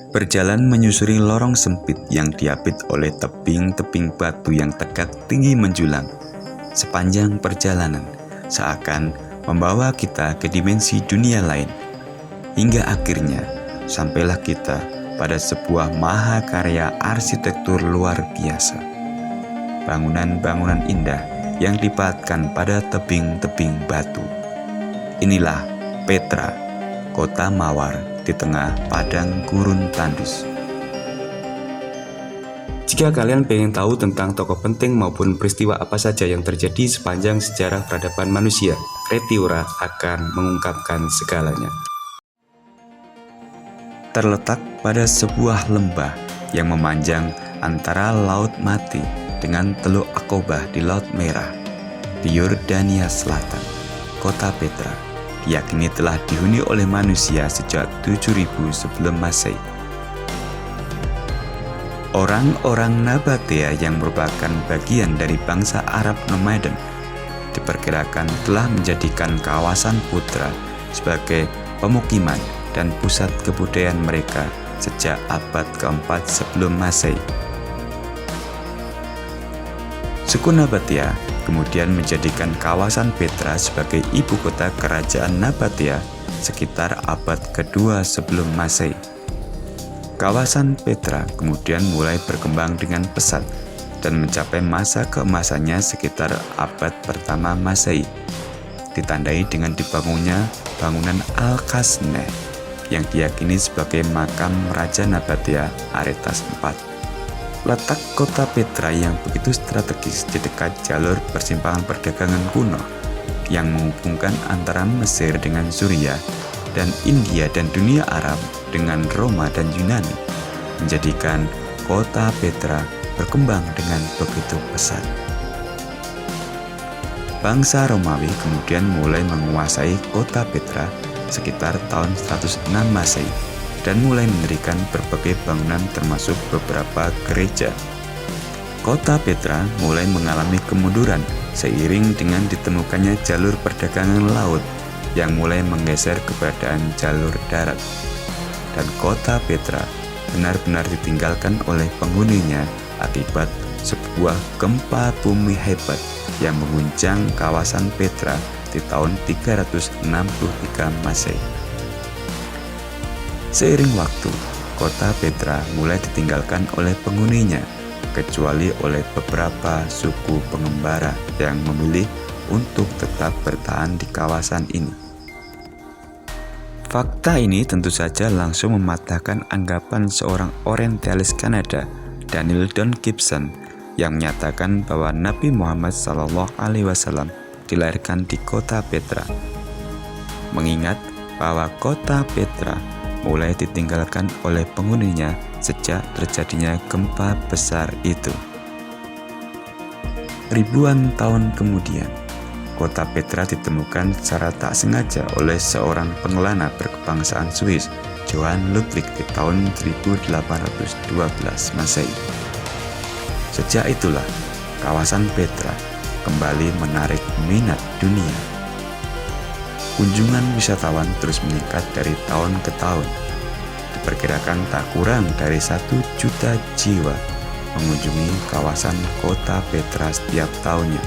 Berjalan menyusuri lorong sempit yang diapit oleh tebing-tebing batu yang tegak tinggi menjulang. Sepanjang perjalanan seakan membawa kita ke dimensi dunia lain. Hingga akhirnya sampailah kita pada sebuah mahakarya arsitektur luar biasa. Bangunan-bangunan indah yang dipahatkan pada tebing-tebing batu. Inilah Petra, kota mawar di tengah padang gurun tandus. Jika kalian pengen tahu tentang tokoh penting maupun peristiwa apa saja yang terjadi sepanjang sejarah peradaban manusia, Retiura akan mengungkapkan segalanya. Terletak pada sebuah lembah yang memanjang antara Laut Mati dengan Teluk Aqobah di Laut Merah, di Yordania Selatan, kota Petra diyakini telah dihuni oleh manusia sejak 7000 sebelum Masehi. Orang-orang Nabatea yang merupakan bagian dari bangsa Arab nomaden diperkirakan telah menjadikan kawasan Petra sebagai pemukiman dan pusat kebudayaan mereka sejak abad keempat sebelum Masehi. Suku Nabatea kemudian menjadikan kawasan Petra sebagai ibu kota kerajaan Nabatea sekitar abad kedua sebelum Masehi. Kawasan Petra kemudian mulai berkembang dengan pesat dan mencapai masa keemasannya sekitar abad pertama Masehi, ditandai dengan dibangunnya bangunan Al-Kasneh yang diyakini sebagai makam Raja Nabatea Aretas IV. Letak kota Petra yang begitu strategis di dekat jalur persimpangan perdagangan kuno yang menghubungkan antara Mesir dengan Suriah dan India dan dunia Arab dengan Roma dan Yunani, menjadikan kota Petra berkembang dengan begitu pesat. Bangsa Romawi kemudian mulai menguasai kota Petra sekitar tahun 106 Masehi dan mulai mendirikan berbagai bangunan termasuk beberapa gereja. Kota Petra mulai mengalami kemunduran seiring dengan ditemukannya jalur perdagangan laut yang mulai menggeser keberadaan jalur darat. Dan kota Petra benar-benar ditinggalkan oleh penghuninya akibat sebuah gempa bumi hebat yang mengguncang kawasan Petra di tahun 363 Masehi. Seiring waktu, kota Petra mulai ditinggalkan oleh penghuninya, kecuali oleh beberapa suku pengembara yang memilih untuk tetap bertahan di kawasan ini. Fakta ini tentu saja langsung mematahkan anggapan seorang orientalis Kanada, Daniel Don Gibson, yang menyatakan bahwa Nabi Muhammad SAW dilahirkan di kota Petra. Mengingat bahwa kota Petra mulai ditinggalkan oleh penghuninya sejak terjadinya gempa besar itu. Ribuan tahun kemudian, kota Petra ditemukan secara tak sengaja oleh seorang pengelana berkebangsaan Swiss, Johann Ludwig, di tahun 1812 Masehi. Sejak itulah, kawasan Petra kembali menarik minat dunia. Kunjungan wisatawan terus meningkat dari tahun ke tahun. Diperkirakan tak kurang dari 1 juta jiwa mengunjungi kawasan kota Petra setiap tahunnya.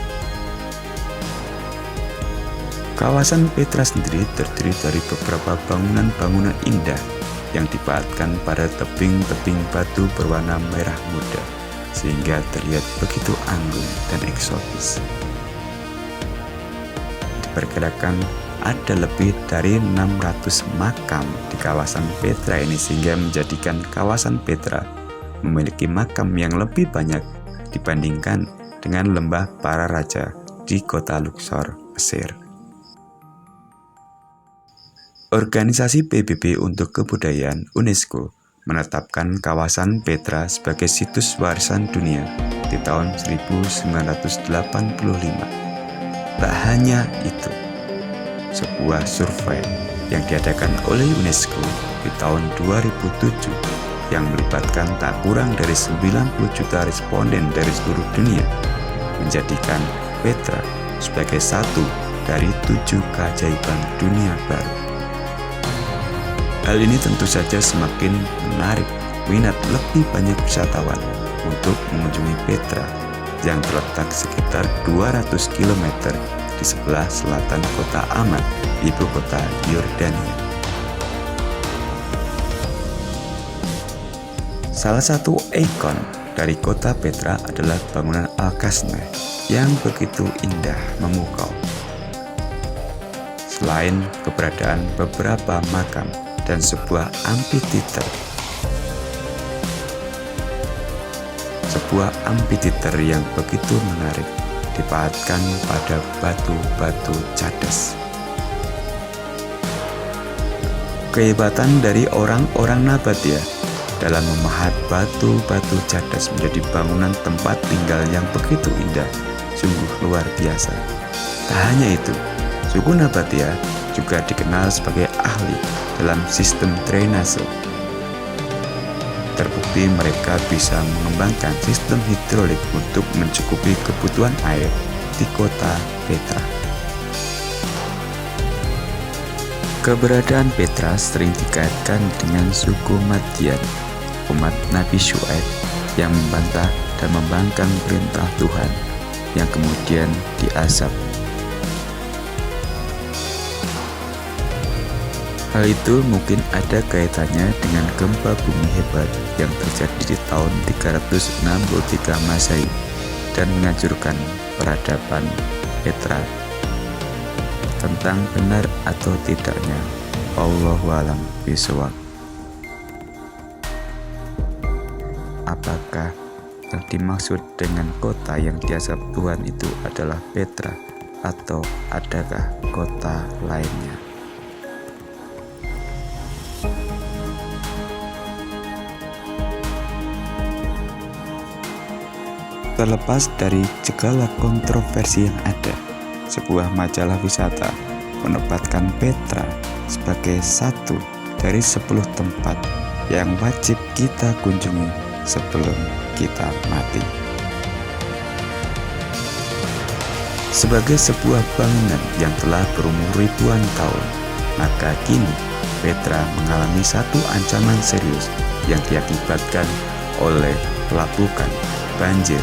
Kawasan Petra sendiri terdiri dari beberapa bangunan-bangunan indah yang dipahatkan pada tebing-tebing batu berwarna merah muda, sehingga terlihat begitu anggun dan eksotis. Diperkirakan ada lebih dari 600 makam di kawasan Petra ini, sehingga menjadikan kawasan Petra memiliki makam yang lebih banyak dibandingkan dengan lembah para raja di kota Luxor, Mesir. Organisasi PBB untuk Kebudayaan UNESCO menetapkan kawasan Petra sebagai situs warisan dunia di tahun 1985. Tak hanya itu, sebuah survei yang diadakan oleh UNESCO di tahun 2007 yang melibatkan tak kurang dari 90 juta responden dari seluruh dunia menjadikan Petra sebagai satu dari 7 keajaiban dunia baru. Hal ini tentu saja semakin menarik minat lebih banyak wisatawan untuk mengunjungi Petra yang terletak sekitar 200 km di sebelah selatan kota Amman, ibu kota Yordania. Salah satu ikon dari kota Petra adalah bangunan Al-Kasneh yang begitu indah memukau. Selain keberadaan beberapa makam dan sebuah amphitheater, yang begitu menarik dipahatkan pada batu-batu cadas. Kehebatan dari orang-orang Nabatea dalam memahat batu-batu cadas menjadi bangunan tempat tinggal yang begitu indah sungguh luar biasa. Tak hanya itu, suku Nabatea juga dikenal sebagai ahli dalam sistem drainase. Terbukti mereka bisa mengembangkan sistem hidrolik untuk mencukupi kebutuhan air di kota Petra. Keberadaan Petra sering dikaitkan dengan suku Madian, umat Nabi Syuaib yang membantah dan membangkang perintah Tuhan yang kemudian diazab. Hal itu mungkin ada kaitannya dengan gempa bumi hebat yang terjadi di tahun 363 Masehi dan menghancurkan peradaban Petra. Tentang benar atau tidaknya, Allahu a'lam bishawab. Apakah yang dimaksud dengan kota yang diazab Tuhan itu adalah Petra atau adakah kota lainnya? Terlepas dari segala kontroversi yang ada, sebuah majalah wisata menempatkan Petra sebagai satu dari 10 tempat yang wajib kita kunjungi sebelum kita mati. Sebagai sebuah bangunan yang telah berumur ribuan tahun, maka kini Petra mengalami satu ancaman serius yang diakibatkan oleh pelapukan, banjir,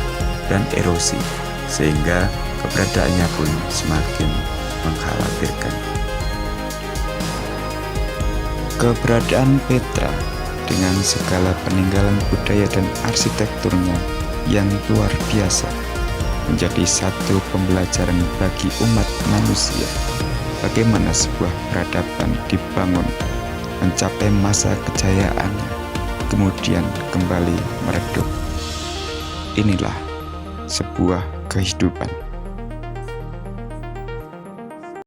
dan erosi, sehingga keberadaannya pun semakin mengkhawatirkan. Keberadaan Petra dengan segala peninggalan budaya dan arsitekturnya yang luar biasa menjadi satu pembelajaran bagi umat manusia bagaimana sebuah peradaban dibangun mencapai masa kejayaannya kemudian kembali meredup. Inilah sebuah kehidupan.